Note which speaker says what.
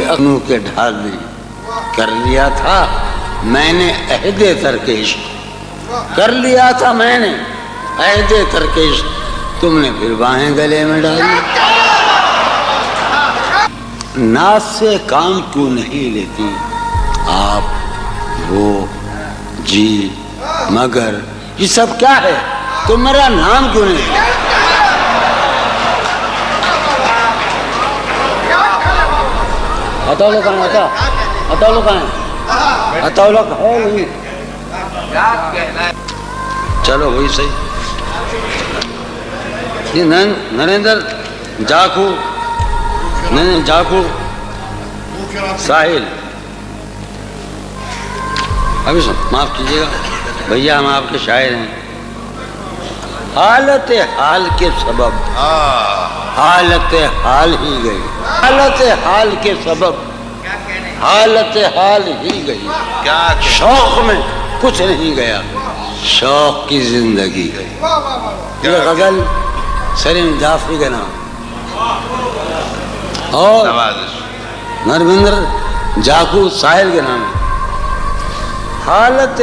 Speaker 1: अखनू के ढाल दी, कर लिया था मैंने अहदे तरकेश, कर लिया था मैंने अहदे तरकेश, तुमने फिर बाहें गले में डाली। नाज से काम क्यों नहीं लेती आप, वो, जी, मगर, ये सब क्या है? तुम मेरा नाम क्यों नहीं लेते? अतौलो कहाँ है? अतौलो कहाँ है? अतौलो है नहीं। चलो वही सही। ये नरेंद्र जाखू, जाखू साहिल, अभी सुन, माफ कीजिएगा भैया, हम आपके शायर हैं। हालत हाल के सबब हालत हाल ही गई, हालत हाल के सबब हालत हाल ही गई।
Speaker 2: क्या
Speaker 1: शौक में कुछ नहीं गया, शौक की जिंदगी गई। ये गजल सलीम जाफरी का नाम और नरविंद्र जाकू साहिल के नाम है। हालत